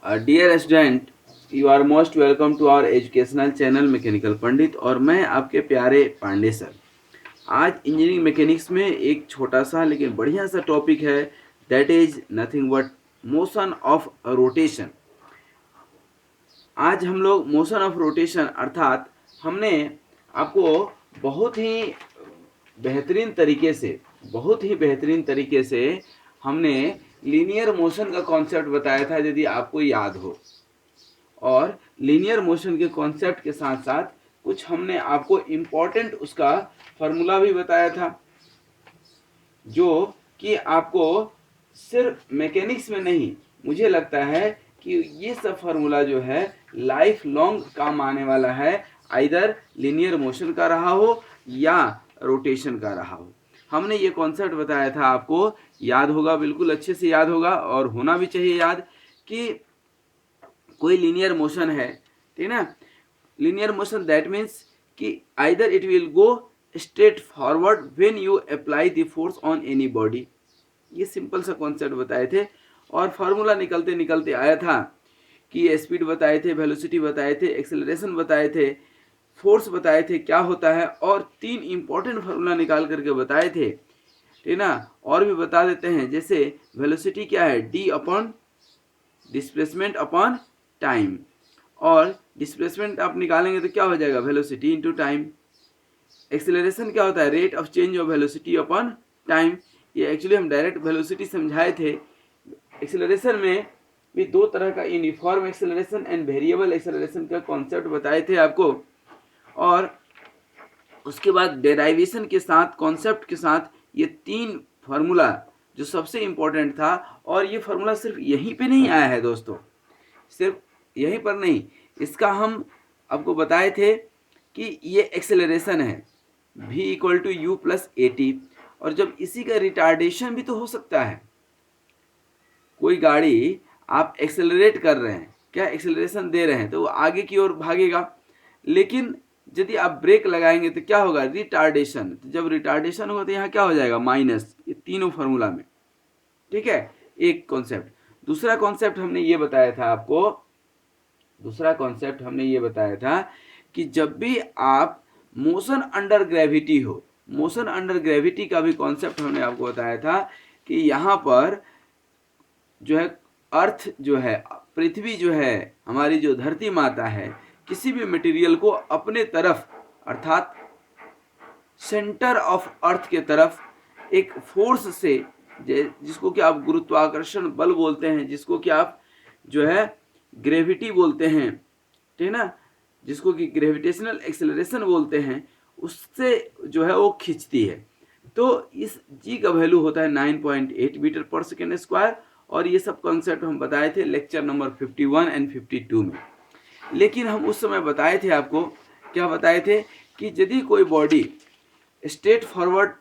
Dear student, you are most welcome to our educational channel Mechanical Pandit. और मैं आपके प्यारे पांडे सर। आज इंजीनियरिंग मैकेनिक्स में एक छोटा सा लेकिन बढ़िया सा टॉपिक है, that is nothing but motion of rotation. आज हम लोग मोशन ऑफ रोटेशन अर्थात हमने आपको बहुत ही बेहतरीन तरीके से हमने लीनियर मोशन का कॉन्सेप्ट बताया था, यदि आपको याद हो। और लीनियर मोशन के कॉन्सेप्ट के साथ साथ कुछ हमने आपको इम्पोर्टेंट उसका फॉर्मूला भी बताया था, जो कि आपको सिर्फ मैकेनिक्स में नहीं, मुझे लगता है कि ये सब फार्मूला जो है लाइफ लॉन्ग काम आने वाला है, आइदर लीनियर मोशन का रहा हो या रोटेशन का रहा हो। हमने ये कॉन्सेप्ट बताया था, आपको याद होगा, बिल्कुल अच्छे से याद होगा और होना भी चाहिए याद, कि कोई लीनियर मोशन है, ठीक ना। लीनियर मोशन दैट मीन्स कि either it will go straight forward when you apply the force on any body. ये सिंपल सा कॉन्सेप्ट बताए थे और फार्मूला निकलते निकलते आया था कि स्पीड बताए थे, वेलोसिटी बताए थे, एक्सेलरेशन बताए थे, फोर्स बताए थे क्या होता है, और 3 इंपॉर्टेंट फार्मूला निकाल करके बताए थे, ठीक ना। और भी बता देते हैं, जैसे वेलोसिटी क्या है, D upon displacement upon time, और डिस्प्लेसमेंट आप निकालेंगे तो क्या हो जाएगा, वेलोसिटी इंटू टाइम। एक्सेलरेशन क्या होता है, rate of change of velocity upon time. ये एक्चुअली हम डायरेक्ट वेलोसिटी समझाए थे। एक्सेलरेशन में भी दो तरह का, uniform acceleration and variable acceleration का कॉन्सेप्ट बताए थे आपको। और उसके बाद डेराइवेशन के साथ, कॉन्सेप्ट के साथ, ये 3 फार्मूला जो सबसे इंपॉर्टेंट था। और ये फार्मूला सिर्फ यहीं पे नहीं आया है दोस्तों, सिर्फ यहीं पर नहीं, इसका हम आपको बताए थे कि ये एक्सेलरेशन है v equal to u plus a t. और जब इसी का रिटार्डेशन भी तो हो सकता है, कोई गाड़ी आप एक्सेलरेट कर रहे हैं, क्या एक्सेलरेशन दे रहे हैं तो वो आगे की ओर भागेगा, लेकिन यदि आप ब्रेक लगाएंगे तो क्या होगा, रिटार्डेशन। तो जब रिटार्डेशन होगा तो यहाँ क्या हो जाएगा, माइनस। ये तीनों फार्मूला में, ठीक है, एक कॉन्सेप्ट। दूसरा कॉन्सेप्ट हमने ये बताया था आपको, कि जब भी आप मोशन अंडर ग्रेविटी हो, मोशन अंडर ग्रेविटी का भी कॉन्सेप्ट हमने आपको बताया था कि यहाँ पर जो है अर्थ जो है, पृथ्वी जो है, हमारी जो धरती माता है, किसी भी मटेरियल को अपने तरफ अर्थात सेंटर ऑफ अर्थ के तरफ एक फोर्स से, जिसको कि आप गुरुत्वाकर्षण बल बोलते हैं, जिसको कि आप जो है ग्रेविटी बोलते हैं, ठीक ना, जिसको कि ग्रेविटेशनल एक्सेलरेशन बोलते हैं, उससे जो है वो खींचती है। तो इस जी का वैल्यू होता है 9.8 मीटर पर सेकेंड स्क्वायर। और ये सब कॉन्सेप्ट हम बताए थे लेक्चर नंबर 51 एंड 52 में। लेकिन हम उस समय बताए थे आपको, क्या बताए थे, कि यदि कोई बॉडी स्ट्रेट फॉरवर्ड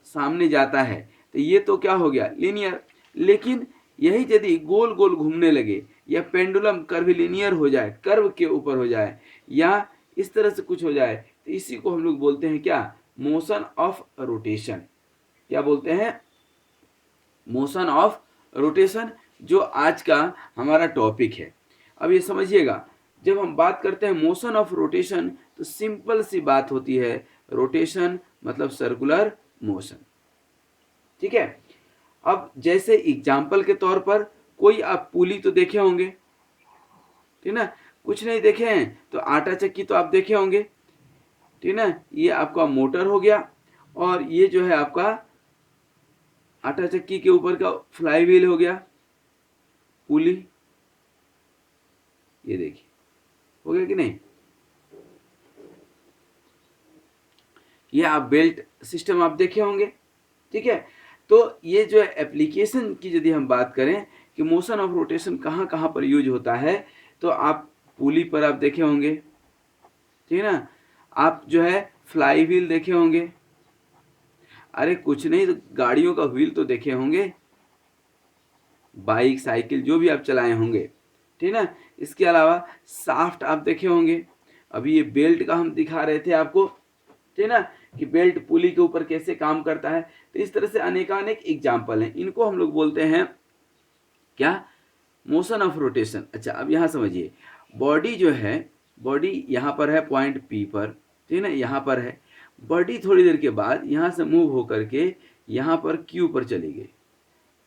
सामने जाता है तो ये तो क्या हो गया, लीनियर। लेकिन यही यदि गोल गोल घूमने लगे, या पेंडुलम कर्विलीनियर हो जाए, कर्व के ऊपर हो जाए, या इस तरह से कुछ हो जाए, तो इसी को हम लोग बोलते हैं क्या, मोशन ऑफ रोटेशन। क्या बोलते हैं, मोशन ऑफ रोटेशन, जो आज का हमारा टॉपिक है। अब ये समझिएगा, जब हम बात करते हैं मोशन ऑफ रोटेशन तो सिंपल सी बात होती है, रोटेशन मतलब सर्कुलर मोशन, ठीक है। अब जैसे एग्जाम्पल के तौर पर, कोई आप पुली तो देखे होंगे, ठीक ना, कुछ नहीं देखे हैं तो आटा चक्की तो आप देखे होंगे, ठीक ना। ये आपका मोटर हो गया, और ये जो है आपका आटा चक्की के ऊपर का फ्लाई व्हील हो गया, पुली। ये देखिए, हो गया कि नहीं। ये आप बेल्ट सिस्टम आप देखे होंगे, ठीक है। तो ये जो एप्लीकेशन की यदि हम बात करें कि मोशन ऑफ रोटेशन कहाँ कहाँ पर यूज होता है, तो आप पुली पर आप देखे होंगे, ठीक है ना। आप जो है फ्लाई व्हील देखे होंगे, अरे कुछ नहीं तो गाड़ियों का व्हील तो देखे होंगे, बाइक साइकिल जो भी आप चलाए होंगे, ठीक ना। इसके अलावा साफ्ट आप देखे होंगे। अभी ये बेल्ट का हम दिखा रहे थे आपको, ठीक ना, कि बेल्ट पुली के ऊपर कैसे काम करता है। तो इस तरह से अनेकानेक एग्जाम्पल हैं, इनको हम लोग बोलते हैं क्या, मोशन ऑफ रोटेशन। अच्छा, अब यहाँ समझिए, बॉडी जो है, बॉडी यहाँ पर है पॉइंट P पर, ठीक है ना, यहाँ पर है। बॉडी थोड़ी देर के बाद यहाँ से मूव होकर के यहाँ पर Q पर चली गई,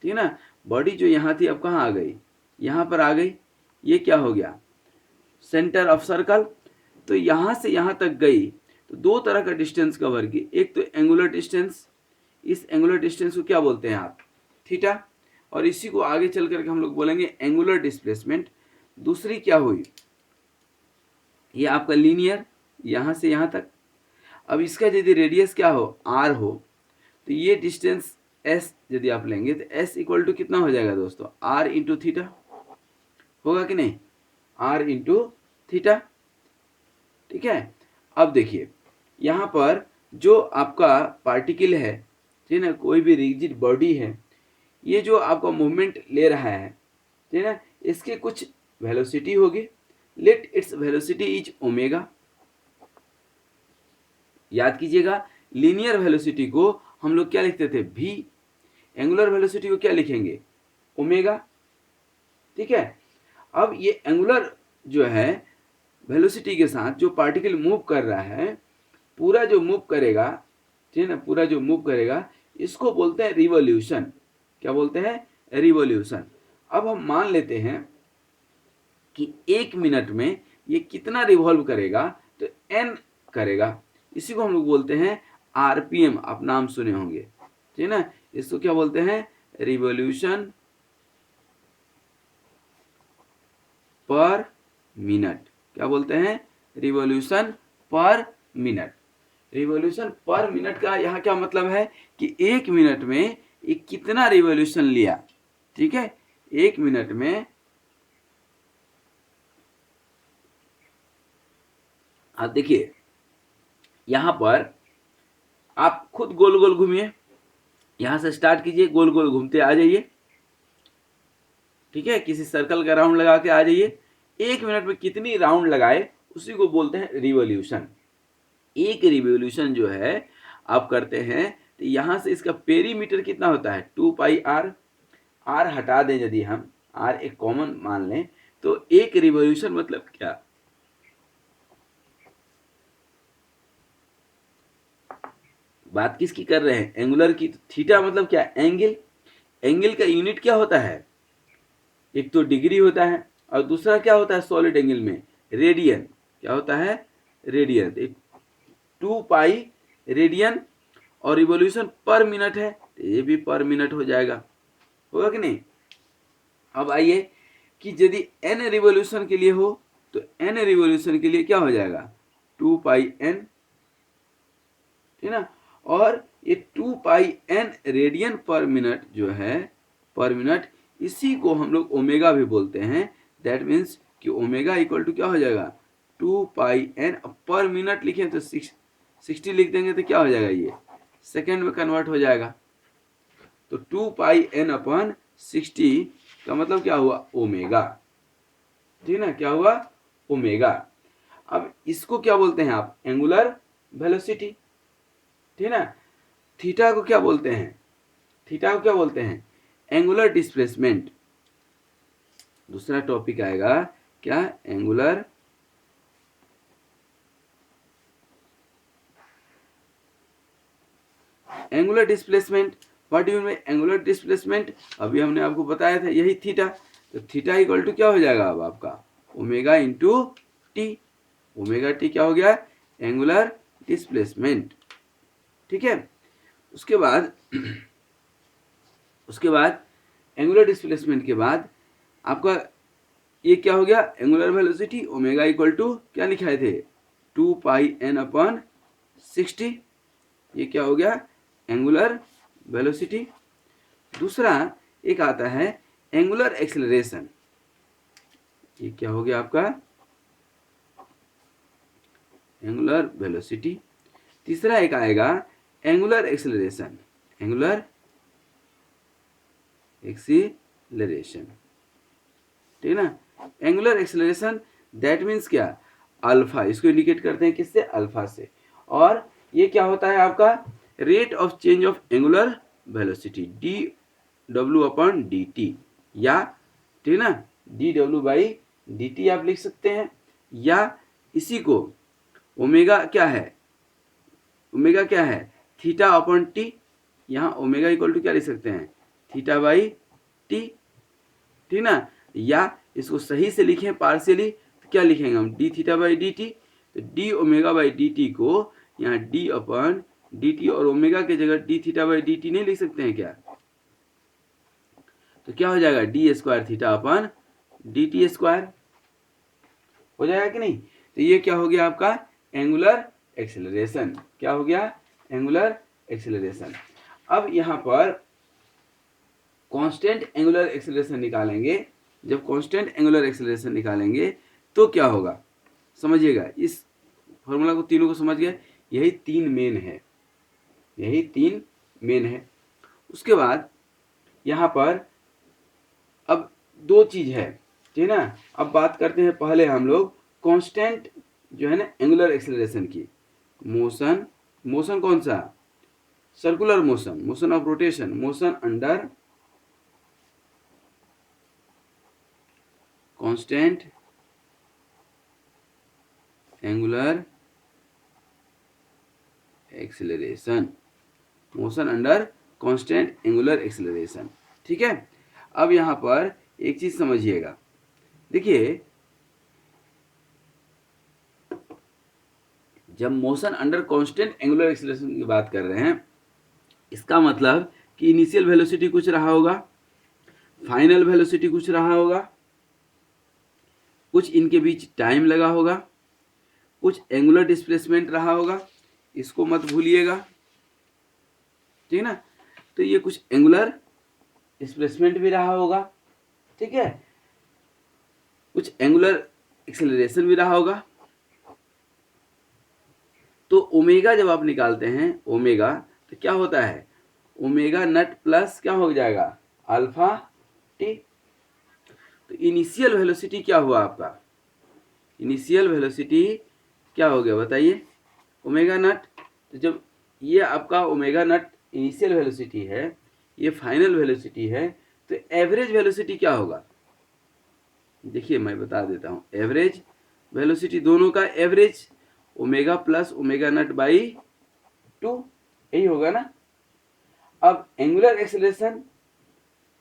ठीक है ना। बॉडी जो यहाँ थी अब कहाँ आ गई, यहाँ पर आ गई। ये क्या हो गया, सेंटर ऑफ सर्कल। तो यहाँ से यहाँ तक गई तो दो तरह का डिस्टेंस कवर की, एक तो एंगुलर डिस्टेंस, इस एंगुलर डिस्टेंस को क्या बोलते हैं आप, थीटा, और इसी को आगे चल करके हम लोग बोलेंगे एंगुलर डिस्प्लेसमेंट। दूसरी क्या हुई, ये आपका लीनियर, यहाँ से यहाँ तक। अब इसका यदि रेडियस क्या हो, आर हो, तो ये डिस्टेंस एस यदि आप लेंगे तो एस इक्वल टू कितना हो जाएगा दोस्तों, आर इंटू थीटा, होगा कि नहीं, आर इंटू थीटा, ठीक है। अब देखिए यहाँ पर जो आपका पार्टिकल है, ठीक है ना, कोई भी रिजिड बॉडी है, ये जो आपका मूवमेंट ले रहा है, ठीक है ना, इसके कुछ वेलोसिटी होगी। Let its velocity is omega. याद कीजिएगा, लीनियर वेलोसिटी को हम लोग क्या लिखते थे, v। एंगुलर वेलोसिटी को क्या लिखेंगे, ओमेगा, ठीक है। अब ये एंगुलर जो है वेलोसिटी के साथ जो पार्टिकल मूव कर रहा है, पूरा जो मूव करेगा, ठीक है ना, पूरा जो मूव करेगा, इसको बोलते हैं रिवॉल्यूशन। क्या बोलते हैं, रिवॉल्यूशन। अब हम मान लेते हैं कि 1 मिनट में ये कितना रिवॉल्व करेगा, तो n करेगा। इसी को हम लोग बोलते हैं आरपीएम, आप नाम सुने होंगे, ठीक है ना। इसको क्या बोलते हैं, रिवॉल्यूशन पर मिनट। क्या बोलते हैं, रिवॉल्यूशन पर मिनट। रिवॉल्यूशन पर मिनट का यहाँ क्या मतलब है कि 1 मिनट में ये कितना रिवॉल्यूशन लिया, ठीक है। 1 मिनट में आप देखिए, यहाँ पर आप खुद गोल गोल घूमिए, यहाँ से स्टार्ट कीजिए, गोल गोल घूमते आ जाइए, ठीक है, किसी सर्कल का राउंड लगा के आ जाइए। 1 मिनट में कितनी राउंड लगाए उसी को बोलते हैं रिवॉल्यूशन। एक रिवॉल्यूशन जो है आप करते हैं तो यहाँ से इसका पेरीमीटर कितना होता है, 2πr। आर हटा दें यदि हम, आर एक कॉमन मान लें, तो एक रिवॉल्यूशन मतलब क्या, बात किसकी कर रहे हैं, एंगुलर की। तो थीटा मतलब क्या, एंगल। एंगल का यूनिट क्या होता है, एक तो डिग्री होता है और दूसरा क्या होता है सॉलिड एंगल में, रेडियन। क्या होता है, रेडियन। 2π रेडियन, और रिवॉल्यूशन पर मिनट है तो ये भी पर मिनट हो जाएगा, होगा कि नहीं। अब आइए कि यदि n रिवॉल्यूशन के लिए हो तो n रिवॉल्यूशन के लिए क्या हो जाएगा, 2πn, ठीक है ना। और ये 2πn रेडियन पर मिनट जो है, पर मिनट, इसी को हम लोग ओमेगा भी बोलते हैं। दैट मीन्स कि ओमेगा इक्वल टू क्या हो जाएगा, 2πn। पर मिनट लिखें तो 60 लिख देंगे तो क्या हो जाएगा, ये सेकेंड में कन्वर्ट हो जाएगा। तो 2πn अपन 60 का मतलब क्या हुआ, ओमेगा, ठीक है ना, क्या हुआ, ओमेगा। अब इसको क्या बोलते हैं आप, एंगुलर वेलोसिटी, ठीक है ना। थीटा को क्या बोलते हैं, थीटा को क्या बोलते हैं, एंगुलर डिस्प्लेसमेंट। दूसरा टॉपिक आएगा क्या, angular angular displacement. What do you mean angular displacement, अभी हमने आपको बताया था यही थीटा। तो थीटा इक्वल टू क्या हो जाएगा अब आपका, omega into t. Omega T क्या हो गया, एंगुलर डिस्प्लेसमेंट, ठीक है। उसके बाद एंगुलर डिस्प्लेसमेंट के बाद आपका ये क्या हो गया, angular velocity, omega equal to क्या लिखाए थे, 2πn अपन 60। ये क्या हो गया, एंगुलर वेलोसिटी। दूसरा एक आता है एंगुलर एक्सेलरेशन। ये क्या हो गया आपका, एंगुलर वेलोसिटी। तीसरा एक आएगा एंगुलर एक्सेलरेशन, एंगुलर एक्सीलरेशन, ठीक है ना। एंगुलर एक्सेलरेशन दैट मीन्स क्या, अल्फा, इसको इंडिकेट करते हैं किससे, अल्फा से। और ये क्या होता है आपका, rate of change of angular velocity, dw/dt, या ठीक ना, dw/dt आप लिख सकते हैं, या इसी को ओमेगा क्या है, ओमेगा क्या है, थीटा अपॉन टी, यहाँ ओमेगा इक्वल टू क्या लिख सकते हैं, थीटा बाई टी, ठीक ना, या इसको सही से लिखें पार्शियली तो क्या लिखेंगे हम, d theta by d t, तो d omega by d t को यहाँ डी अपॉन डी टी और ओमेगा की जगह d theta by d t नहीं लिख सकते हैं क्या, तो क्या हो जाएगा d square theta upon d t square, हो जाएगा कि नहीं। तो ये क्या हो गया आपका एंगुलर एक्सेलरेशन, क्या हो गया एंगुलर एक्सेलरेशन। अब यहाँ पर कांस्टेंट एंगुलर एक्सेलरेशन निकालेंगे, जब कांस्टेंट एंगुलर एक्सेलरेशन निकालेंगे तो क्या होगा, समझिएगा, इस फॉर्मूला को तीनों को समझ गए, यही तीन मेन है, यही तीन मेन है। उसके बाद यहाँ पर अब दो चीज है, ठीक है ना। अब बात करते हैं पहले हम लोग कांस्टेंट जो है ना एंगुलर एक्सेलरेशन की, मोशन, मोशन कौन सा, circular motion, motion of rotation, motion under constant angular acceleration, motion under constant angular acceleration, ठीक है। अब यहां पर एक चीज समझिएगा, देखिए जब motion under constant angular acceleration की बात कर रहे हैं, इसका मतलब कि इनिशियल वेलोसिटी कुछ रहा होगा, फाइनल वेलोसिटी कुछ रहा होगा, कुछ इनके बीच टाइम लगा होगा, कुछ एंगुलर डिस्प्लेसमेंट रहा होगा, इसको मत भूलिएगा, ठीक है ना। तो ये कुछ एंगुलर डिस्प्लेसमेंट भी रहा होगा, ठीक है, कुछ एंगुलर एक्सेलरेशन भी रहा होगा। तो ओमेगा जब आप निकालते हैं ओमेगा, तो क्या होता है, ओमेगा नट प्लस क्या हो जाएगा अल्फा टी। तो इनिशियल वेलोसिटी क्या हुआ आपका, इनिशियल वेलोसिटी क्या हो गया बताइए, ओमेगा नट। तो जब ये आपका ओमेगा नट इनिशियल वेलोसिटी है, ये फाइनल वेलोसिटी है, तो एवरेज वेलोसिटी क्या होगा, देखिए मैं बता देता हूँ, एवरेज वेलोसिटी दोनों का average omega plus omega naught by 2, यही होगा ना। अब एंगुलर एक्सेलरेशन,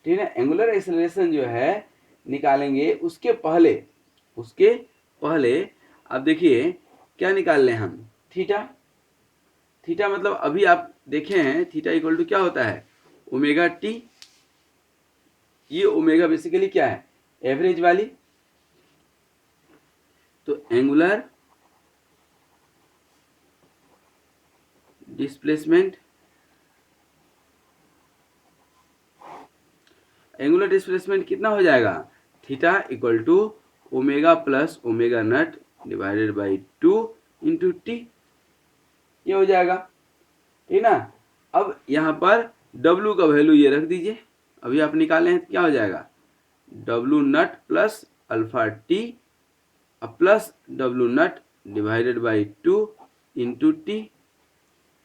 ठीक है, एंगुलर एक्सेलरेशन जो है निकालेंगे, उसके पहले अब देखिए क्या निकाल लें हम, थीटा, थीटा मतलब अभी आप देखे हैं थीटा इक्वल टू क्या होता है ओमेगा टी, ये ओमेगा बेसिकली क्या है एवरेज वाली, तो एंगुलर डिस्प्लेसमेंट, एंगुलर डिस्प्लेसमेंट कितना हो जाएगा, theta equal to omega plus omega naught divided by 2 into t, ये हो जाएगा, ठीक ना। अब यहाँ पर W का वैल्यू ये रख दीजिए, अभी आप निकाले हैं क्या हो जाएगा W naught plus alpha t plus W naught divided by 2 into t,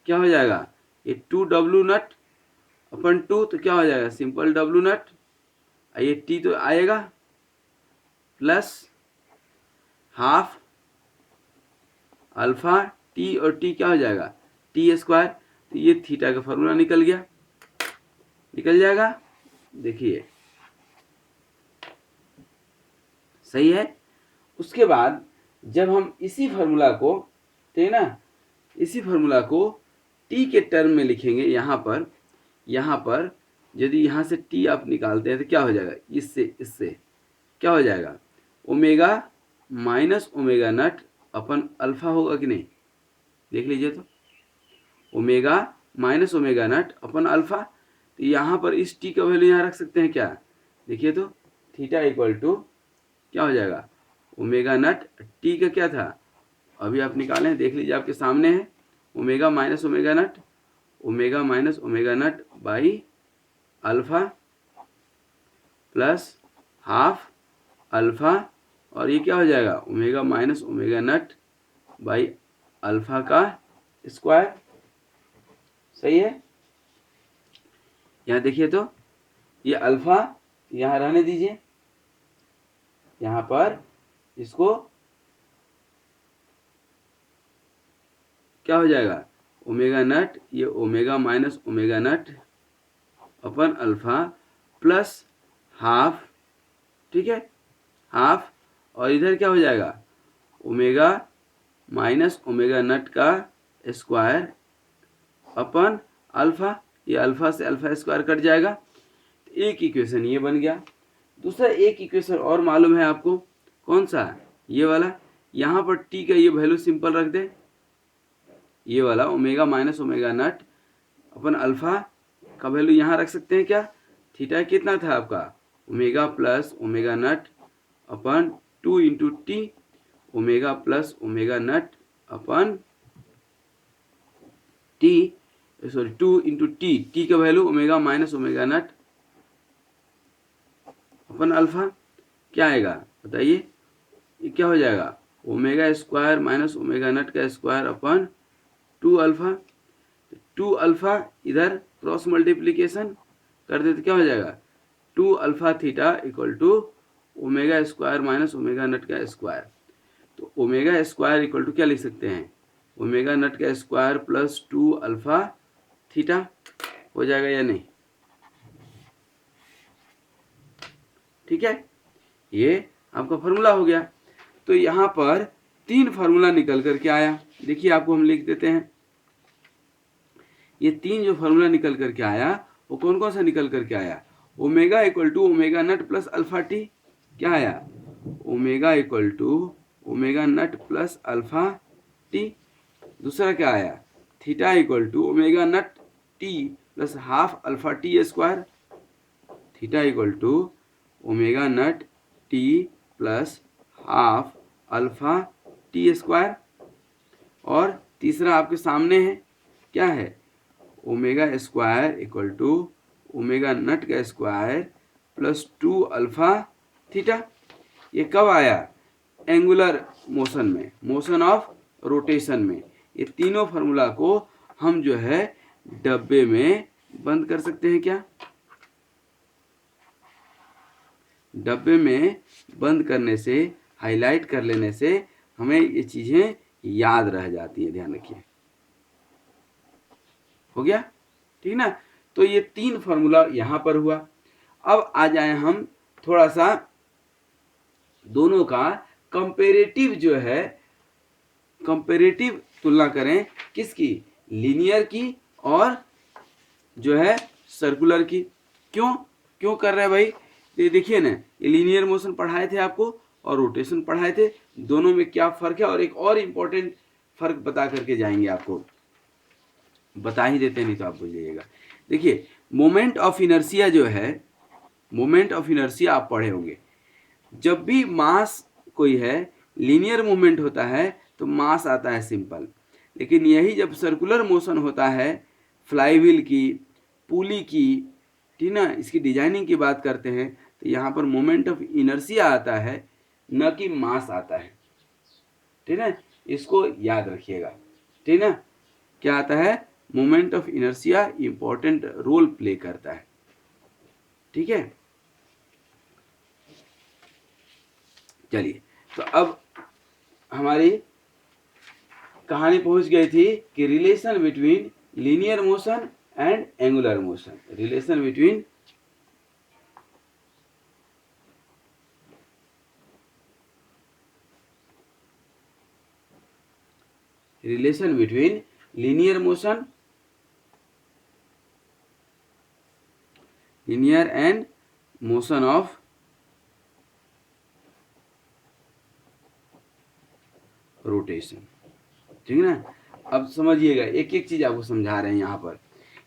क्या हो जाएगा ये 2W नट अपन 2, तो क्या हो जाएगा सिंपल W नट, ये टी तो आएगा प्लस हाफ अल्फा टी, और टी क्या हो जाएगा टी स्क्वायर, तो ये थीटा का फॉर्मूला निकल गया, निकल जाएगा, देखिए सही है। उसके बाद जब हम इसी फार्मूला को, ठीक है ना, इसी फार्मूला को टी के टर्म में लिखेंगे, यहाँ पर यदि यहाँ से टी आप निकालते हैं तो क्या हो जाएगा, इससे क्या हो जाएगा omega minus omega naught upon alpha होगा कि नहीं, देख लीजिए, तो omega minus omega naught upon alpha, तो यहाँ पर इस टी का वैल्यू यहाँ रख सकते हैं क्या, देखिए तो थीटा इक्वल टू क्या हो जाएगा ओमेगा नट, टी का क्या था अभी आप निकालें देख लीजिए आपके सामने है, omega minus omega naught, omega minus omega naught by alpha plus half alpha, और ये क्या हो जाएगा omega minus omega naught by alpha का स्क्वायर, सही है। यहाँ देखिए तो ये अल्फा यहाँ रहने दीजिए, यहाँ पर इसको क्या हो जाएगा, ओमेगा नट, ये omega minus omega naught upon alpha plus half, ठीक है, हाफ, और इधर क्या हो जाएगा, ओमेगा माइनस ओमेगा नट का स्क्वायर अपन अल्फा, ये अल्फा से अल्फा स्क्वायर कट जाएगा। तो एक इक्वेशन ये बन गया। दूसरा एक इक्वेशन और मालूम है आपको, कौन सा, ये वाला, यहाँ पर टी का ये वैल्यू सिंपल रख दे, ये वाला omega minus omega naught upon alpha का वैल्यू यहाँ रख सकते हैं क्या, थीटा कितना था आपका, omega plus omega naught upon 2 into t, omega plus omega naught upon t, sorry 2 into t, t का value omega minus omega naught upon alpha, क्या आएगा बताइए, ये क्या हो जाएगा, omega square minus omega naught का स्क्वायर अपन 2 अल्फा, 2 अल्फा इधर क्रॉस मल्टीप्लीकेशन कर दे तो क्या हो जाएगा, 2 alpha theta equal to omega square minus omega naught का स्क्वायर। तो ओमेगा स्क्वायर इक्वल टू क्या लिख सकते हैं, ओमेगा नट का स्क्वायर प्लस 2 अल्फा थीटा, हो जाएगा या नहीं, ठीक है, ये आपका फार्मूला हो गया। तो यहाँ पर 3 फार्मूला निकल करके आया, देखिए आपको हम लिख देते हैं, ये 3 जो फार्मूला निकल करके आया वो कौन कौन सा निकल करके आया, omega equal to omega naught plus alpha t, क्या आया, omega equal to omega naught plus alpha t. दूसरा क्या आया, theta equal to omega naught t plus half alpha t square, theta equal to omega naught t plus half alpha t square. और तीसरा आपके सामने है, क्या है, omega square equal to omega naught का स्क्वायर प्लस 2 अल्फा थीटा। ये कब आया, एंगुलर मोशन में, मोशन ऑफ रोटेशन में। ये तीनों फार्मूला को हम जो है डब्बे में बंद कर सकते हैं क्या, डब्बे में बंद करने से, हाईलाइट कर लेने से हमें ये चीजें याद रह जाती है, ध्यान रखिए, हो गया, ठीक ना। तो ये 3 फार्मूला यहाँ पर हुआ। अब आ जाए हम थोड़ा सा दोनों का कंपेरेटिव जो है, कंपेरेटिव तुलना करें, किसकी, लीनियर की और जो है सर्कुलर की। क्यों कर रहे हैं भाई, ये देखिए ना, ये लीनियर मोशन पढ़ाए थे आपको और रोटेशन पढ़ाए थे, दोनों में क्या फर्क है, और एक और इम्पोर्टेंट फर्क बता करके जाएंगे, आपको बता ही देते नहीं तो आप भूल जाइएगा। देखिए मोमेंट ऑफ इनर्शिया जो है, मोमेंट ऑफ इनर्शिया आप पढ़े होंगे, जब भी मास कोई है, लीनियर मूवमेंट होता है तो मास आता है सिंपल, लेकिन यही जब सर्कुलर मोशन होता है, फ्लाईव्हील की, पुली की, ठीक ना, इसकी डिजाइनिंग की बात करते हैं, तो यहाँ पर मोमेंट ऑफ इनर्शिया आता है, न कि मास आता है, ठीक है, इसको याद रखिएगा, ठीक ना, क्या आता है, moment of inertia important role play करता है, ठीक है। चलिए, तो अब हमारी कहानी पहुंच गई थी कि relation between linear motion and angular motion, relation between linear motion, linear and motion of rotation, ठीक है ना। अब समझिएगा, एक एक चीज आपको समझा रहे हैं।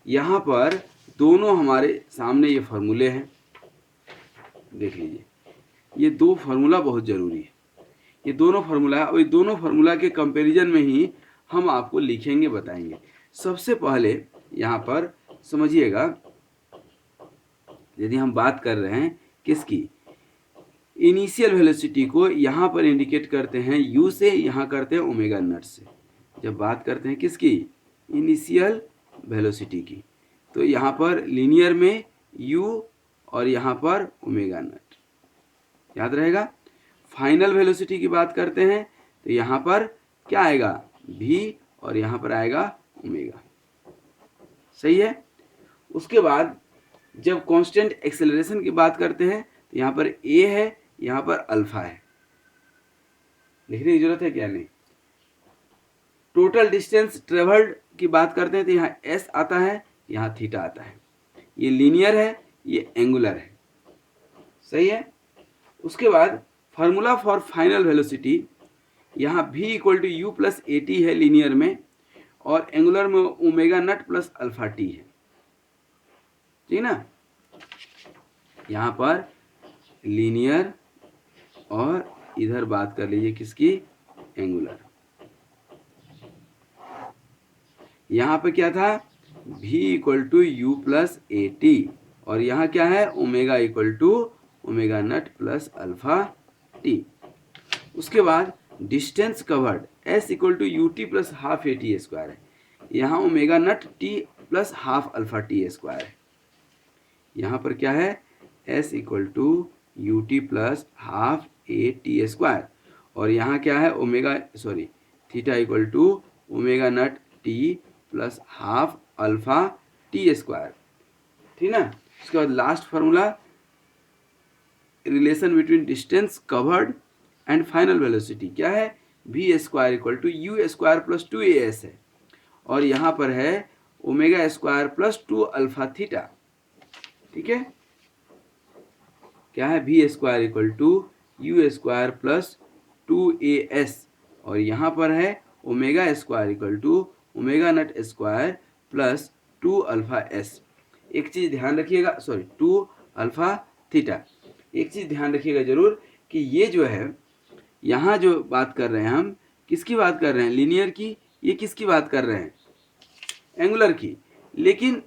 यहाँ पर दोनों हमारे सामने ये फार्मूले हैं, देख लीजिए, ये 2 फार्मूला बहुत जरूरी है, ये दोनों फार्मूला है, और ये दोनों फार्मूला के कंपैरिजन में ही हम आपको लिखेंगे, बताएंगे। सबसे पहले यहाँ पर समझिएगा, यदि हम बात कर रहे हैं किसकी, इनिशियल वेलोसिटी को यहाँ पर इंडिकेट करते हैं u से, यहाँ करते हैं ओमेगा नट से। जब बात करते हैं किसकी, इनिशियल वेलोसिटी की, तो यहाँ पर लीनियर में u और यहाँ पर ओमेगा नट, याद रहेगा। फाइनल वेलोसिटी की बात करते हैं तो यहाँ पर क्या आएगा, v और यहाँ पर आएगा ओमेगा। सही है। उसके बाद जब कांस्टेंट एक्सेलरेशन की बात करते हैं तो यहाँ पर a है, यहाँ पर अल्फा है, लिखने की जरूरत है क्या, नहीं। टोटल डिस्टेंस ट्रेवल्ड की बात करते हैं तो यहाँ s आता है, यहाँ थीटा आता है। ये लीनियर है, ये एंगुलर है। सही है। उसके बाद फार्मूला फॉर फाइनल वेलोसिटी, यहाँ v equal to u plus a t है लीनियर में, और एंगुलर में omega naught plus alpha t है। ठीक ना। यहाँ पर लीनियर और इधर बात कर लीजिए किसकी, एंगुलर। यहाँ पे क्या था, v equal to u plus a t, और यहाँ क्या है, omega equal to omega naught plus alpha t. उसके बाद distance covered s equal to u t plus half a t square है, यहाँ omega naught t plus half alpha t square है। यहाँ पर क्या है, s equal to u t plus half a t square, और यहाँ क्या है, theta equal to omega naught t plus half alpha t square. ठीक ना। उसके बाद last formula, relation between distance covered and final velocity क्या है, v square equal to u square plus 2as है, और यहाँ पर है omega square plus 2 alpha theta. ठीक है। क्या है, v square equal to u square plus 2as, और यहाँ पर है omega square equal to omega naught square plus 2 alpha s। एक चीज़ ध्यान रखिएगा, 2 अल्फा थीटा। एक चीज़ ध्यान रखिएगा जरूर कि ये जो है, यहाँ जो बात कर रहे हैं हम, किसकी बात कर रहे हैं, लीनियर की, ये किसकी बात कर रहे हैं, एंगुलर की। लेकिन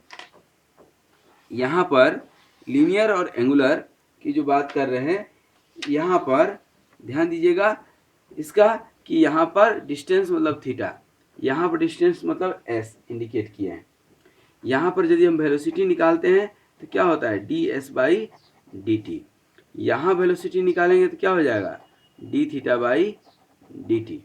यहाँ पर लीनियर और एंगुलर की जो बात कर रहे हैं, यहाँ पर ध्यान दीजिएगा इसका कि यहाँ पर डिस्टेंस मतलब थीटा, यहाँ पर डिस्टेंस मतलब s इंडिकेट किए हैं। यहाँ पर यदि हम वेलोसिटी निकालते हैं तो क्या होता है, ds बाई डी टी। यहाँ वेलोसिटी निकालेंगे तो क्या हो जाएगा, d theta by d t.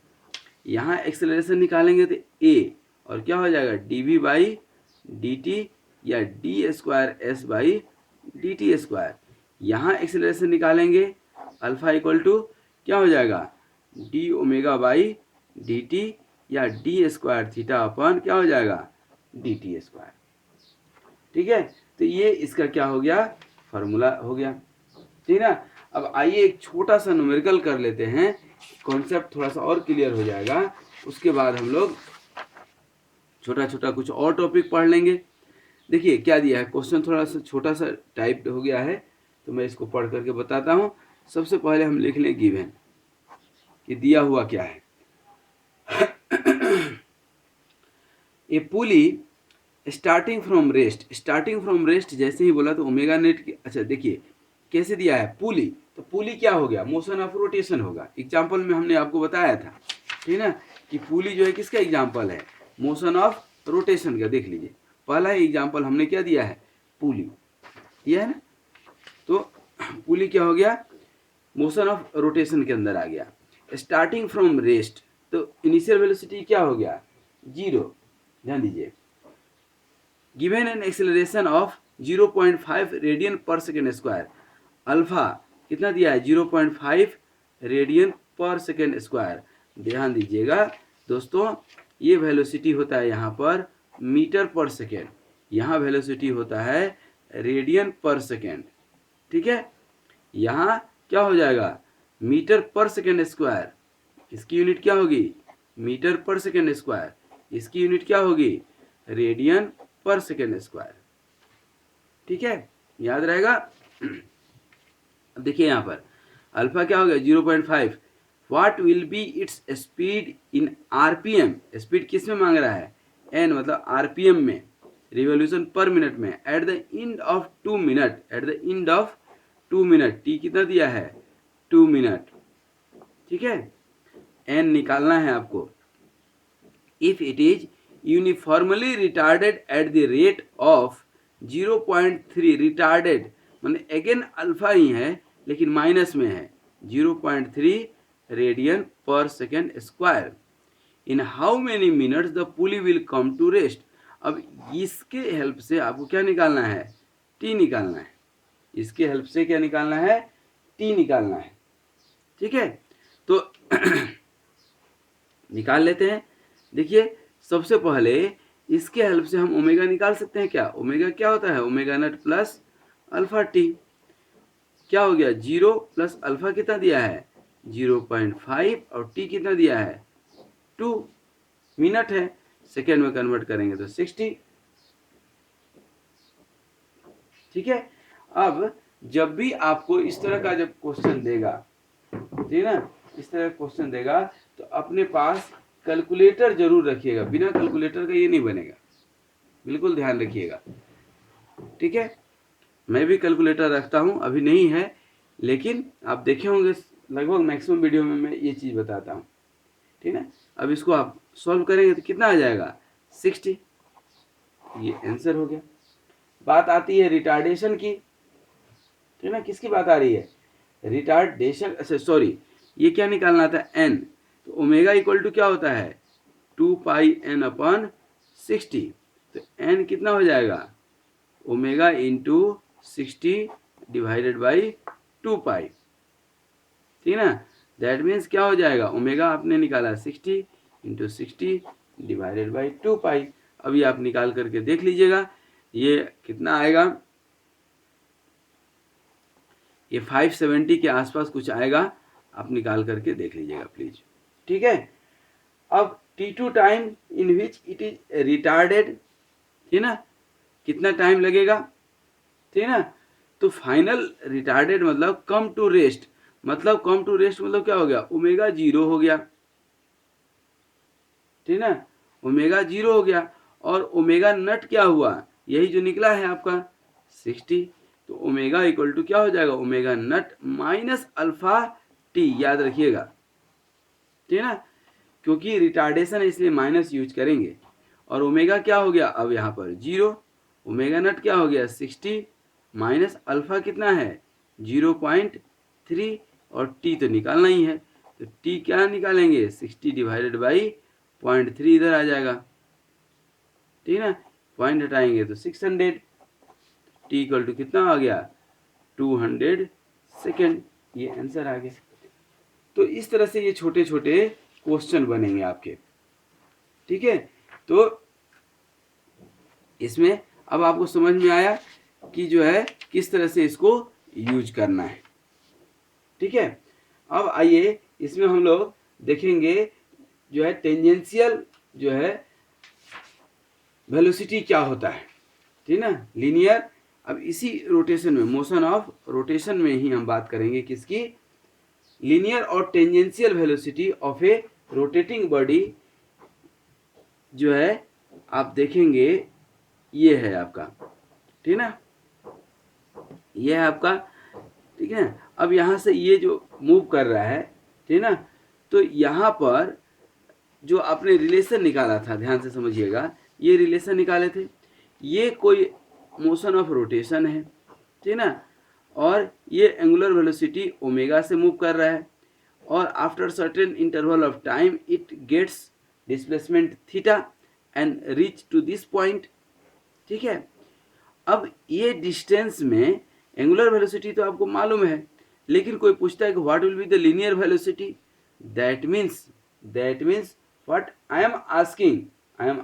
यहाँ एक्सेलरेशन निकालेंगे तो a, और क्या हो जाएगा, d v by d t, या d square s by d t square. यहाँ एक्सेलरेशन निकालेंगे, अल्फा इक्वल टू क्या हो जाएगा, d omega by d t, या डी स्क्वायर थीटा अपन क्या हो जाएगा, डी टी स्क्वायर। ठीक है। तो ये इसका क्या हो गया, फार्मूला हो गया। ठीक ना। अब आइए एक छोटा सा न्यूमेरिकल कर लेते हैं, कॉन्सेप्ट थोड़ा सा और क्लियर हो जाएगा। उसके बाद हम लोग छोटा छोटा कुछ और टॉपिक पढ़ लेंगे। देखिए क्या दिया है, क्वेश्चन थोड़ा सा छोटा सा टाइप हो गया है, तो मैं इसको पढ़ करके बताता हूँ। सबसे पहले हम लिख लें गिवन कि दिया हुआ क्या है। ए पुली स्टार्टिंग फ्रॉम रेस्ट, जैसे ही बोला तो ओमेगा नेट की, अच्छा देखिए कैसे दिया है, पुली, तो पुली क्या हो गया, मोशन ऑफ रोटेशन होगा। एग्जाम्पल में हमने आपको बताया था, ठीक ना, कि पुली जो है किसका एग्जाम्पल है, मोशन ऑफ रोटेशन का। देख लीजिए पहला एग्जाम्पल हमने क्या दिया है, पुली दिया है ना। तो पुली क्या हो गया, मोशन ऑफ रोटेशन के अंदर आ गया। स्टार्टिंग फ्रॉम रेस्ट, तो इनिशियल वेलोसिटी क्या हो गया, 0। ध्यान दीजिए, given an acceleration of 0.5 radian पर सेकेंड स्क्वायर, अल्फा कितना दिया है, 0.5 रेडियन पर सेकेंड स्क्वायर। ध्यान दीजिएगा दोस्तों, ये वेलोसिटी होता है यहाँ पर मीटर पर सेकेंड, यहाँ वेलोसिटी होता है रेडियन पर सेकेंड। ठीक है। यहाँ क्या हो जाएगा, मीटर पर सेकेंड स्क्वायर, इसकी यूनिट क्या होगी, मीटर पर सेकेंड स्क्वायर, इसकी यूनिट क्या होगी, रेडियन पर सेकेंड स्क्वायर। ठीक है, याद रहेगा। अब देखिए यहाँ पर अल्फा क्या हो गया, 0.5। What will B its speed in RPM, speed किस में मांग रहा है, एन मतलब आरपीएम में, रिवॉल्यूशन पर मिनट में, at the end of 2 minute, at the end of 2 minute, T कितना दिया है, 2 मिनट। ठीक है, एन निकालना है आपको। If it is uniformly retarded at the rate of 0.3, retarded माने अगेन अल्फा ही है लेकिन माइनस में है, 0.3 रेडियन पर second square. In how many minutes the pulley will come to rest. अब इसके हेल्प से आपको क्या निकालना है, टी निकालना है। इसके हेल्प से क्या निकालना है, टी निकालना है। ठीक है, तो निकाल लेते हैं। देखिए सबसे पहले इसके हेल्प से हम ओमेगा निकाल सकते हैं। क्या ओमेगा क्या होता है, omega naught plus alpha t. क्या हो गया, 0 प्लस अल्फा कितना दिया है 0.5 और टी कितना दिया है 2 मिनट है, सेकेंड में कन्वर्ट करेंगे तो 60। ठीक है, अब जब भी आपको इस तरह का जब क्वेश्चन देगा, ठीक है ना, इस तरह का क्वेश्चन देगा तो अपने पास कैलकुलेटर जरूर रखिएगा। बिना कैलकुलेटर का ये नहीं बनेगा, बिल्कुल ध्यान रखिएगा। ठीक है, मैं भी कैलकुलेटर रखता हूँ, अभी नहीं है, लेकिन आप देखे होंगे लगभग मैक्सिमम वीडियो में मैं ये चीज़ बताता हूँ। ठीक है, अब इसको आप सॉल्व करेंगे तो कितना आ जाएगा 60। ये आंसर हो गया। बात आती है रिटार्डेशन की, ठीक है ना, किसकी बात आ रही है, रिटार्डेशन। अच्छा सॉरी, ये क्या निकालना था n, तो ओमेगा इक्वल टू क्या होता है 2πn/60। तो n कितना हो जाएगा ओमेगा इंटू 60 डिवाइडेड बाई 2π। ठीक है ना, दैट मीन्स क्या हो जाएगा, ओमेगा आपने निकाला 60 इंटू 60 डिवाइडेड बाई 2π। अभी आप निकाल करके देख लीजिएगा ये कितना आएगा, ये 570 के आसपास कुछ आएगा। आप निकाल करके देख लीजिएगा प्लीज। ठीक है, अब T2 time in which it is retarded, ठीक ना, कितना टाइम लगेगा, ठीक ना। तो फाइनल रिटार्डेड मतलब कम टू रेस्ट, मतलब कम टू रेस्ट मतलब क्या हो गया, ओमेगा 0 हो गया, ठीक ना, ओमेगा 0 हो गया। और ओमेगा नट क्या हुआ, यही जो निकला है आपका 60। तो ओमेगा इक्वल टू क्या हो जाएगा, ओमेगा नट माइनस अल्फा टी, याद रखिएगा, ठीक है ना, क्योंकि रिटार्डेशन है इसलिए माइनस यूज करेंगे। और ओमेगा क्या हो गया अब यहाँ पर 0, ओमेगा नट क्या हो गया 60 माइनस अल्फा कितना है 0.3, और टी तो निकालना ही है। तो टी क्या निकालेंगे 60 डिवाइडेड बाई 0.3 इधर आ जाएगा, ठीक है ना, पॉइंट हटाएंगे तो 600। टी इक्वल टू कितना आ गया 200 सेकेंड। ये आंसर आ गया। तो इस तरह से ये छोटे छोटे क्वेश्चन बनेंगे आपके। ठीक है, तो इसमें अब आपको समझ में आया कि जो है किस तरह से इसको यूज करना है। ठीक है, अब आइए इसमें हम लोग देखेंगे जो है टेंजेंशियल जो है वेलोसिटी क्या होता है, ठीक है ना, लीनियर। अब इसी रोटेशन में, मोशन ऑफ रोटेशन में ही हम बात करेंगे किसकी, लीनियर और tangential velocity of A rotating body. जो है आप देखेंगे ये है आपका, ठीक है ना, ये है आपका, ठीक है। अब यहाँ से ये जो मूव कर रहा है, ठीक है ना, तो यहाँ पर जो आपने रिलेशन निकाला था, ध्यान से समझिएगा, ये रिलेशन निकाले थे, ये कोई मोशन ऑफ रोटेशन है, ठीक है ना, और ये एंगुलर वेलोसिटी ओमेगा से मूव कर रहा है, और after certain interval of time it gets displacement theta and reach to this point. ठीक है, अब ये डिस्टेंस में एंगुलर वेलोसिटी तो आपको मालूम है, लेकिन कोई पूछता है कि what will be the linear velocity, that means what I am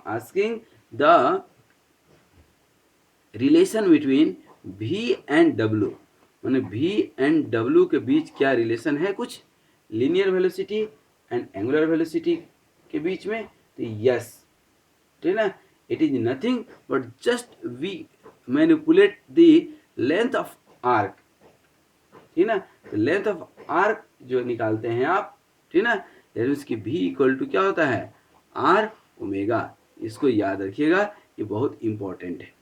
asking the relation between v and w, माने v एंड w के बीच क्या रिलेशन है, कुछ linear velocity and angular velocity के बीच में। तो यस, ठीक है ना, it is nothing but just we manipulate the length of arc, ठीक है ना। तो लेंथ ऑफ आर्क जो निकालते हैं आप, ठीक है ना, इसकी v इक्वल टू क्या होता है r ओमेगा। इसको याद रखिएगा, ये बहुत इंपॉर्टेंट है,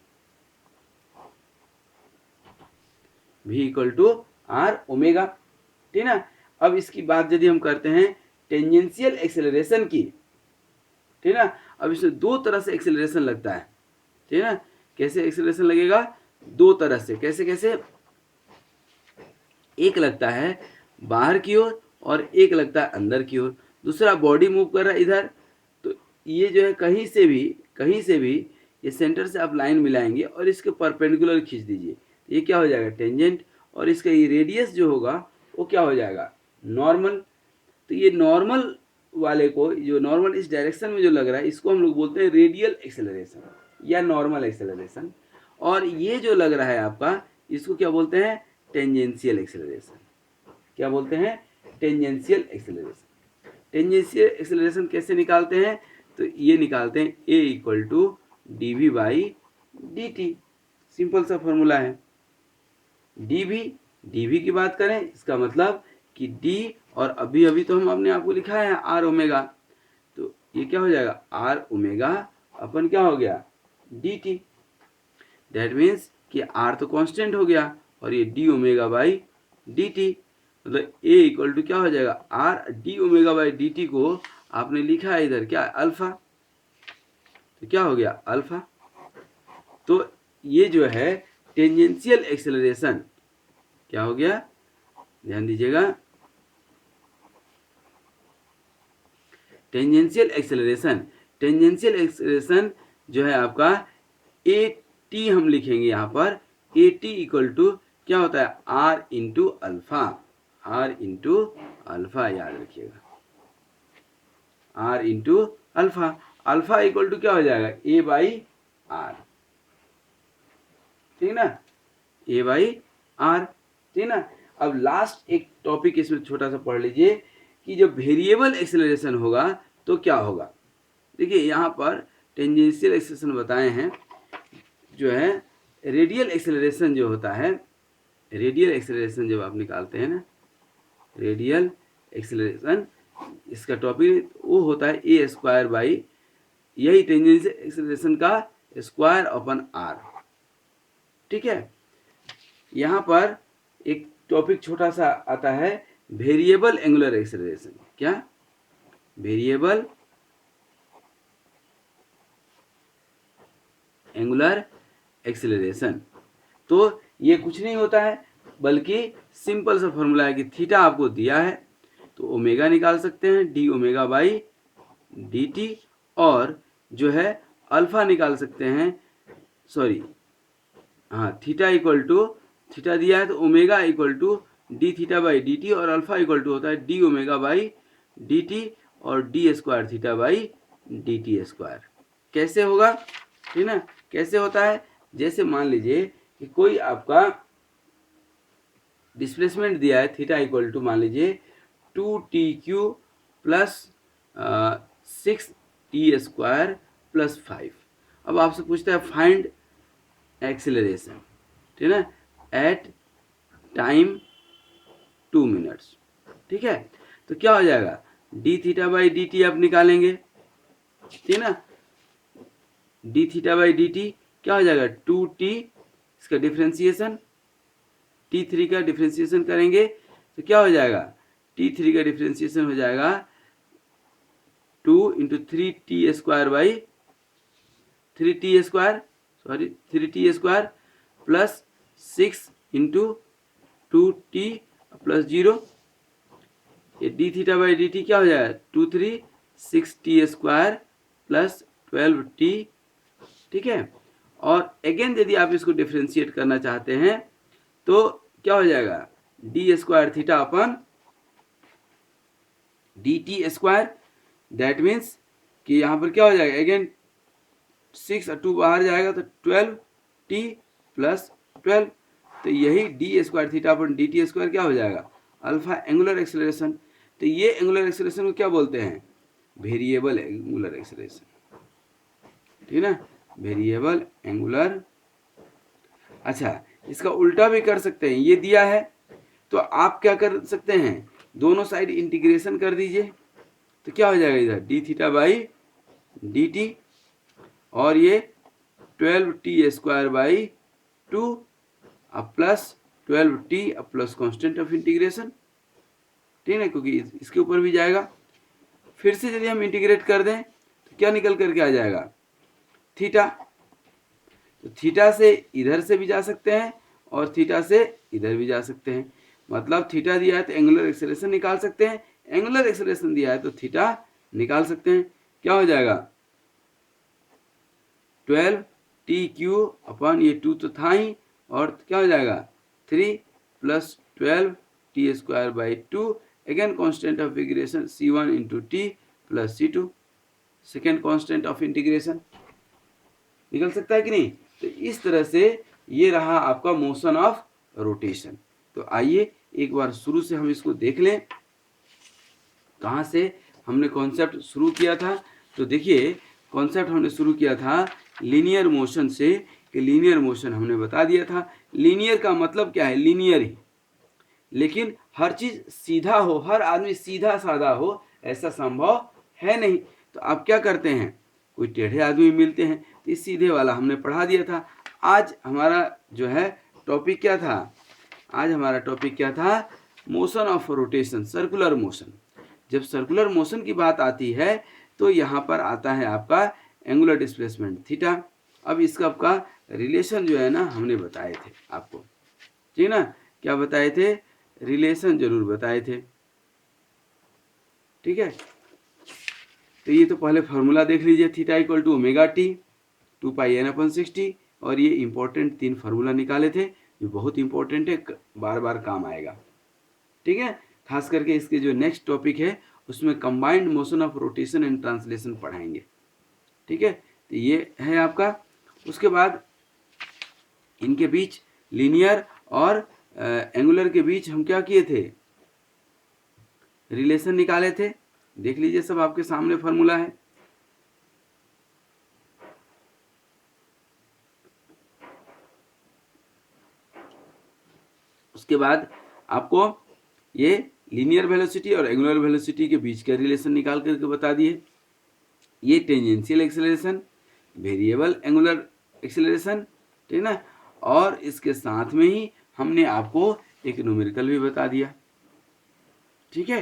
v equal to r omega, ठीक है ना। अब इसकी बात यदि हम करते हैं टेंजेंशियल एक्सेलरेशन की, ठीक है ना, अब इसमें दो तरह से एक्सेलरेशन लगता है, ठीक है ना। कैसे एक्सेलरेशन लगेगा, दो तरह से, कैसे कैसे, एक लगता है बाहर की ओर और एक लगता है अंदर की ओर। दूसरा बॉडी मूव कर रहा है इधर, तो ये जो है कहीं से भी ये सेंटर से आप लाइन मिलाएंगे और इसके परपेंडिकुलर खींच दीजिए, ये क्या हो जाएगा टेंजेंट, और इसका ये रेडियस जो होगा वो क्या हो जाएगा नॉर्मल। तो ये नॉर्मल वाले को, जो नॉर्मल इस डायरेक्शन में जो लग रहा है, इसको हम लोग बोलते हैं रेडियल एक्सेलरेशन या नॉर्मल एक्सेलरेशन। और ये जो लग रहा है आपका, इसको क्या बोलते हैं टेंजेंशियल एक्सेलरेशन। क्या बोलते हैं टेंजेंशियल एक्सेलरेशन। टेंजेंशियल एक्सेलरेशन कैसे निकालते हैं, तो ये निकालते हैं a equal to d v by d t. Simple सा फॉर्मूला है। डी की बात करें, इसका मतलब कि d, और अभी तो हम अपने आपको लिखा है आर ओमेगा, तो ये क्या हो जाएगा आर ओमेगा अपन क्या हो गया डी टी। दैट मीन्स कि आर तो कांस्टेंट हो गया और ये D omega by d T, मतलब ए इक्वल टू क्या हो जाएगा R D omega by d t को आपने लिखा है इधर क्या अल्फा, तो क्या हो गया अल्फा। तो ये जो है टेंजेंशियल एक्सेलरेशन क्या हो गया, ध्यान दीजिएगा, टेंजेंशियल एक्सेलरेशन जो है आपका ए टी हम लिखेंगे यहाँ पर, ए टी इक्वल टू क्या होता है आर इंटू अल्फा, याद रखिएगा r into alpha equal to क्या हो जाएगा ए बाई आर, ठीक ना, ए बाई आर, ठीक ना। अब लास्ट एक टॉपिक इसमें छोटा सा पढ़ लीजिए कि जब वेरिएबल एक्सेलरेशन होगा तो क्या होगा। देखिए यहाँ पर टेंजेंशियल एक्सेलरेशन बताए हैं, जो है रेडियल एक्सेलरेशन जो होता है, रेडियल एक्सेलरेशन जब आप निकालते हैं ना, रेडियल एक्सेलरेशन इसका टॉपिक वो होता है ए स्क्वायर बाई, यही टेंजेंशियल एक्सेलरेशन का स्क्वायर अपन आर, ठीक है। यहाँ पर एक टॉपिक छोटा सा आता है वेरिएबल एंगुलर एक्सेलरेशन। क्या वेरिएबल एंगुलर एक्सेलरेशन, तो ये कुछ नहीं होता है बल्कि सिंपल सा फॉर्मूला है कि थीटा आपको दिया है तो ओमेगा निकाल सकते हैं D omega by d t, और जो है अल्फा निकाल सकते हैं, सॉरी हाँ थीटा इक्वल टू, थीटा दिया है तो omega equal to d theta by d t, और अल्फा इक्वल टू होता है d omega by d t और d square theta by d t square. कैसे होगा, ठीक ना, कैसे होता है, जैसे मान लीजिए कि कोई आपका डिस्प्लेसमेंट दिया है थीटा इक्वल टू मान लीजिए 2t³ plus 6t square plus 5। अब आपसे पूछता है फाइंड एक्सेलरेशन, ठीक है, एट टाइम 2 मिनट्स, ठीक है। तो क्या हो जाएगा d theta by d T आप निकालेंगे, ठीक ना, D theta by d T क्या हो जाएगा 2t, इसका डिफ्रेंसिएशन t3 का डिफ्रेंसिएशन करेंगे तो क्या हो जाएगा t3 का डिफ्रेंसिएशन हो जाएगा 2 into 3t square by 3t square plus 6 into 2t plus 0, ये D theta by d T क्या हो जाएगा 2 3 6t स्क्वायर प्लस 12t, ठीक है। और अगेन यदि आप इसको डिफ्रेंशिएट करना चाहते हैं तो क्या हो जाएगा d square theta upon D t square, that means कि यहाँ पर क्या हो जाएगा अगेन 6 और 2 बाहर जाएगा तो 12t प्लस 12, तो यही डी स्क्वायर थीटा अपन डी टी स्क्वायर क्या हो जाएगा अल्फा एंगुलर एक्सेलरेशन। तो ये एंगुलर एक्सेलरेशन को क्या बोलते हैं वेरिएबल एंगुलर एक्सेलरेशन, ठीक ना, वेरिएबल एंगुलर। अच्छा इसका उल्टा भी कर सकते हैं, ये दिया है तो आप क्या कर सकते हैं दोनों साइड इंटीग्रेशन कर दीजिए, तो क्या हो जाएगा इधर D theta by d t और ये 12t स्क्वायर बाई 2 अब प्लस 12t अब प्लस कांस्टेंट ऑफ इंटीग्रेशन, ठीक है, क्योंकि इसके ऊपर भी जाएगा। फिर से यदि हम इंटीग्रेट कर दें तो क्या निकल करके आ जाएगा थीटा, तो थीटा से इधर से भी जा सकते हैं और थीटा से इधर भी जा सकते हैं। मतलब थीटा दिया है तो एंगुलर एक्सेलरेशन निकाल सकते हैं, एंगुलर एक्सेलरेशन दिया है तो थीटा निकाल सकते हैं। क्या हो जाएगा 12 टी क्यू अपन ये 2 तो था ही, और क्या हो जाएगा 3 plus 12 T square by 2, again constant of integration c1 into T plus c2, second constant of integration निकल सकता है कि नहीं। तो इस तरह से ये रहा आपका मोशन ऑफ रोटेशन। तो आइए एक बार शुरू से हम इसको देख लें, कहाँ से हमने कॉन्सेप्ट शुरू किया था। तो देखिए कॉन्सेप्ट हमने शुरू किया था लीनियर मोशन से, कि लीनियर मोशन हमने बता दिया था। लीनियर का मतलब क्या है, लीनियर ही, लेकिन हर चीज सीधा हो, हर आदमी सीधा साधा हो, ऐसा संभव है नहीं। तो आप क्या करते हैं, कोई टेढ़े आदमी मिलते हैं, तो इस सीधे वाला हमने पढ़ा दिया था। आज हमारा जो है टॉपिक क्या था, आज हमारा टॉपिक क्या था, motion of rotation, circular motion. जब सर्कुलर मोशन की बात आती है तो यहाँ पर आता है आपका एंगुलर डिस्प्लेसमेंट थीटा। अब इसका आपका रिलेशन जो है ना हमने बताए थे आपको, ठीक ना, क्या बताए थे, रिलेशन जरूर बताए थे, ठीक है। तो ये तो पहले फॉर्मूला देख लीजिए, theta equal to omega t 2πn/60, और ये इंपॉर्टेंट 3 फार्मूला निकाले थे, जो बहुत इंपॉर्टेंट है, बार बार काम आएगा, ठीक है। खास करके इसके जो नेक्स्ट टॉपिक है उसमें combined motion of rotation and translation पढ़ाएंगे, ठीक है। तो ये है आपका। उसके बाद इनके बीच लीनियर और एंगुलर के बीच हम क्या किए थे, रिलेशन निकाले थे, देख लीजिए सब आपके सामने फॉर्मूला है। उसके बाद आपको ये लीनियर वेलोसिटी और एंगुलर वेलोसिटी के बीच का रिलेशन निकाल करके बता दिए। ये tangential acceleration, variable angular acceleration, ठीक ना, और इसके साथ में ही हमने आपको एक न्यूमेरिकल भी बता दिया, ठीक है।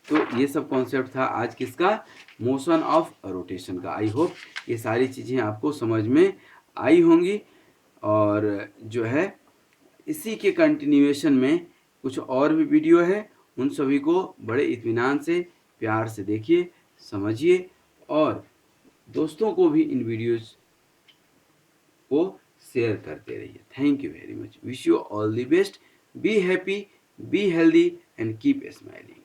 तो ये सब कॉन्सेप्ट था आज किसका, मोशन ऑफ रोटेशन का। आई होप ये सारी चीज़ें आपको समझ में आई होंगी, और जो है इसी के कंटिन्यूएशन में कुछ और भी वीडियो है, उन सभी को बड़े इत्मीनान से प्यार से देखिए, समझिए, और दोस्तों को भी इन वीडियोस को शेयर करते रहिए। Thank you very much, wish you all the best, be happy, be healthy and keep smiling.